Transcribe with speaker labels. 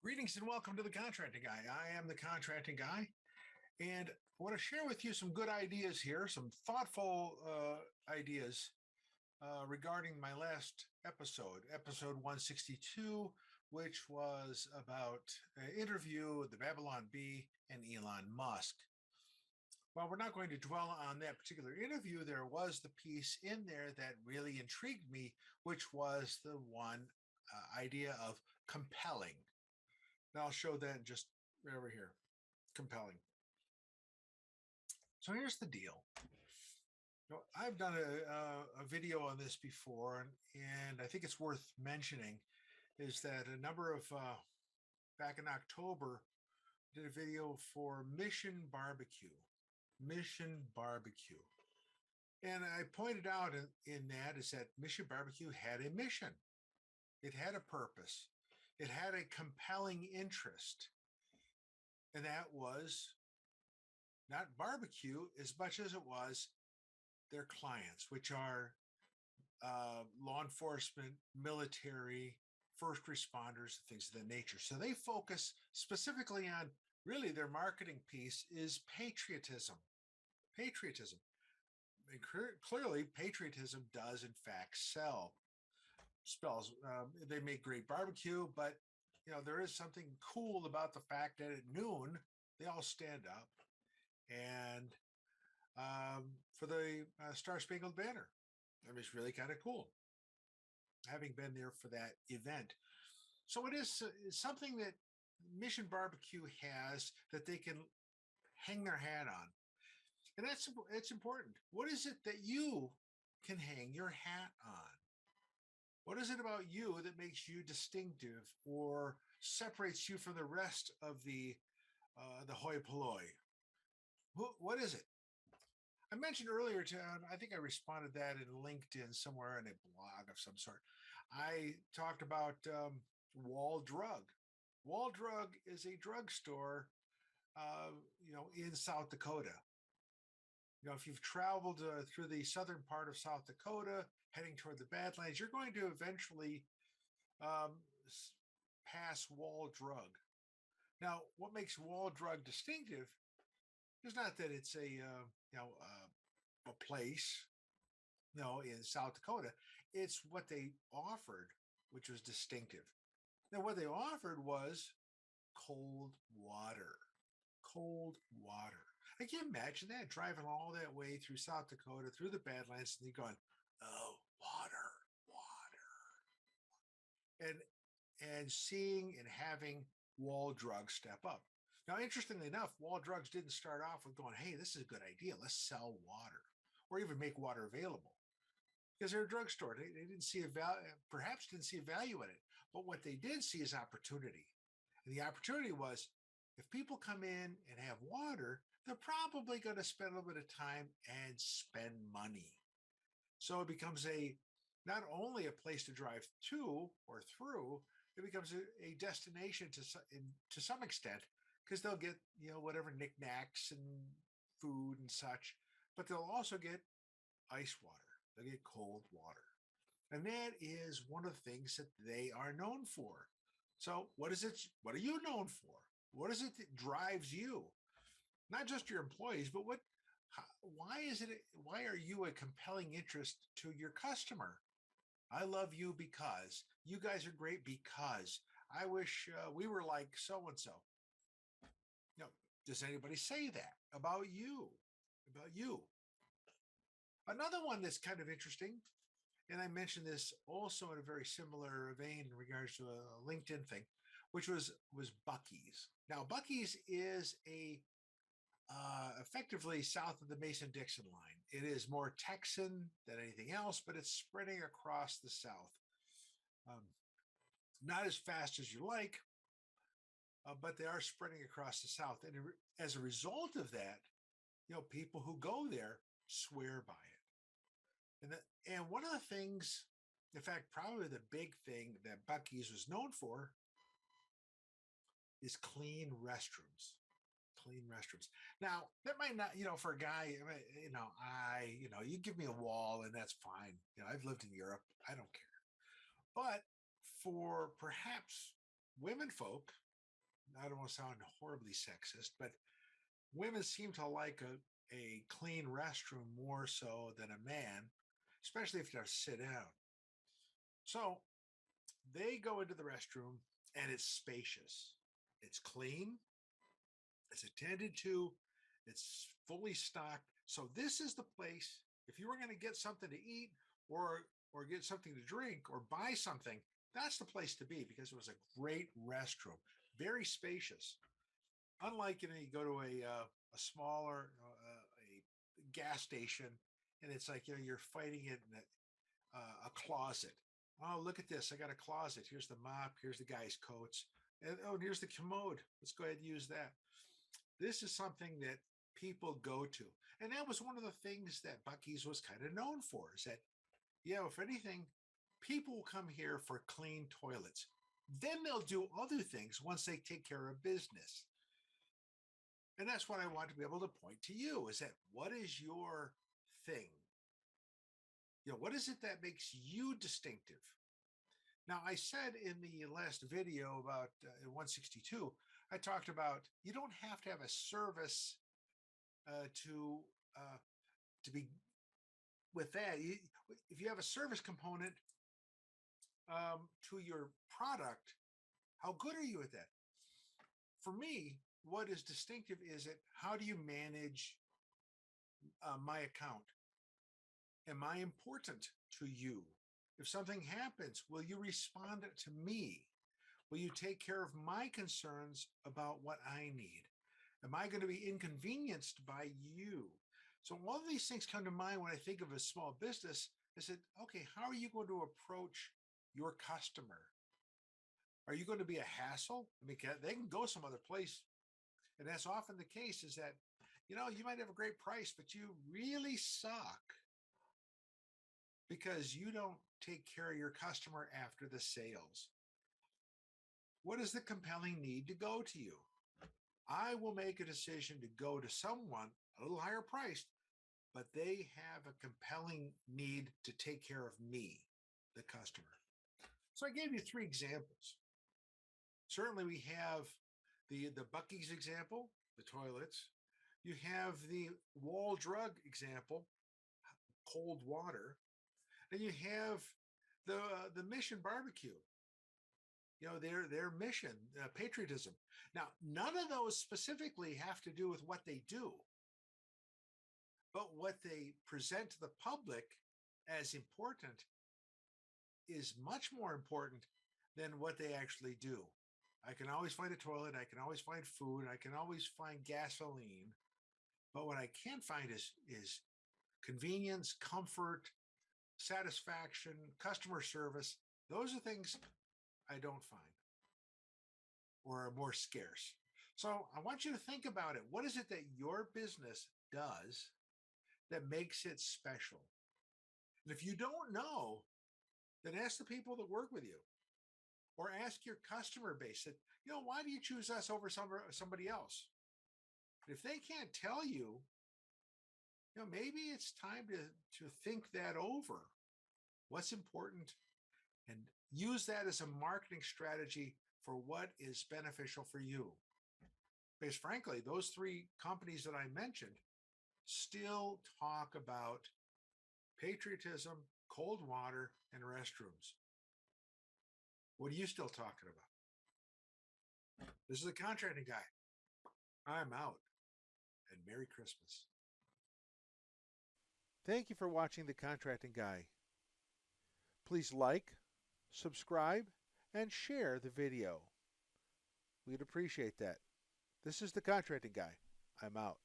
Speaker 1: Greetings and welcome to the Contracting Guy. I am the Contracting Guy, and I want to share with you some good ideas here, some thoughtful ideas regarding my last episode 162, which was about an interview with the Babylon Bee and Elon Musk. While we're not going to dwell on that particular interview, there was the piece in there that really intrigued me, which was the one idea of compelling. Now I'll show that just right over here. Compelling. So here's the deal. I've done a video on this before, and I think it's worth mentioning is that a number of back in October, I did a video for Mission Barbecue. Mission Barbecue. And I pointed out in that is that Mission Barbecue had a mission. It had a purpose. It had a compelling interest. And that was not barbecue as much as it was their clients, which are law enforcement, military, first responders, things of that nature. So they focus specifically on really their marketing piece is patriotism. Patriotism. And clearly, patriotism does in fact sell. They make great barbecue, but there is something cool about the fact that at noon they all stand up and for the Star Spangled Banner. I mean, it's really kind of cool having been there for that event. So it is something that Mission Barbecue has that they can hang their hat on. And it's important. What is it that you can hang your hat on? What is it about you that makes you distinctive or separates you from the rest of the hoi polloi? What is it? I mentioned earlier, I think I responded that in LinkedIn somewhere in a blog of some sort. I talked about Wall Drug. Wall Drug is a drugstore, in South Dakota. If you've traveled through the southern part of South Dakota, heading toward the Badlands, you're going to eventually pass Wall Drug. Now, what makes Wall Drug distinctive is not that it's a place, in South Dakota. It's what they offered, which was distinctive. Now, what they offered was cold water. Cold water. I can imagine that driving all that way through South Dakota, through the Badlands, and you're going, oh, water, water. And seeing and having Wall Drugs step up. Now, interestingly enough, Wall Drugs didn't start off with going, hey, this is a good idea. Let's sell water or even make water available because they're a drugstore. They didn't see perhaps didn't see a value in it. But what they did see is opportunity. And the opportunity was if people come in and have water, they're probably going to spend a little bit of time and spend money. So it becomes not only a place to drive to or through, it becomes a destination to some extent because they'll get whatever knickknacks and food and such, but they'll also get ice water. They'll get cold water, and that is one of the things that they are known for. So, what is it? What are you known for? What is it that drives you? Not just your employees, but why is it? Why are you a compelling interest to your customer? I love you because you guys are great because I wish we were like so and so. Does anybody say that about you? About you? Another one that's kind of interesting, and I mentioned this also in a very similar vein in regards to a LinkedIn thing, which was Buckies. Now, Buckies is effectively south of the Mason-Dixon line. It is more Texan than anything else, but it's spreading across the South. Not as fast as you like, but they are spreading across the South. And as a result of that, people who go there swear by it. And one of the things, in fact, probably the big thing that Bucky's was known for is clean restrooms. Clean restrooms. Now, that might not, for a guy, you give me a wall and that's fine. I've lived in Europe. I don't care. But for perhaps women folk, I don't want to sound horribly sexist, but women seem to like a clean restroom more so than a man, especially if you have to sit down. So they go into the restroom and it's spacious, it's clean, it's attended to, it's fully stocked. So this is the place. If you were going to get something to eat or get something to drink or buy something, that's the place to be because it was a great restroom, very spacious. Unlike you go to a smaller a gas station and it's like you're fighting it in a closet. Oh, look at this! I got a closet. Here's the mop. Here's the guy's coats. And oh, here's the commode. Let's go ahead and use that. This is something that people go to. And that was one of the things that Bucky's was kind of known for is that, if anything, people will come here for clean toilets. Then they'll do other things once they take care of business. And that's what I want to be able to point to you is that what is your thing? What is it that makes you distinctive? Now, I said in the last video about 162, I talked about you don't have to have a service uh, to be with that. If you have a service component to your product, how good are you at that? For me, what is distinctive is it how do you manage my account? Am I important to you? If something happens, will you respond to me? Will you take care of my concerns about what I need? Am I going to be inconvenienced by you? So all of these things come to mind when I think of a small business. I said, okay, how are you going to approach your customer? Are you going to be a hassle? I mean, they can go some other place. And that's often the case is that, you might have a great price, but you really suck because you don't take care of your customer after the sales. What is the compelling need to go to you? I will make a decision to go to someone a little higher priced, but they have a compelling need to take care of me, the customer. So I gave you 3 examples. Certainly we have the Buckies example, the toilets. You have the wall drug example, cold water. And you have the Mission Barbecue, their mission, patriotism. Now, none of those specifically have to do with what they do, but what they present to the public as important is much more important than what they actually do. I can always find a toilet, I can always find food, I can always find gasoline, but what I can't find is convenience, comfort, satisfaction, customer service. Those are things I don't find or are more scarce. So I want you to think about it. What is it that your business does that makes it special? And if you don't know, then ask the people that work with you or ask your customer base that, why do you choose us over somebody else? If they can't tell you, maybe it's time to think that over. What's important and use that as a marketing strategy for what is beneficial for you. Because frankly, those 3 companies that I mentioned still talk about patriotism, cold water, and restrooms. What are you still talking about? This is a contracting guy. I'm out, and Merry Christmas. Thank you for watching The Contracting Guy. Please like, subscribe, and share the video. We'd appreciate that. This is The Contracting Guy. I'm out.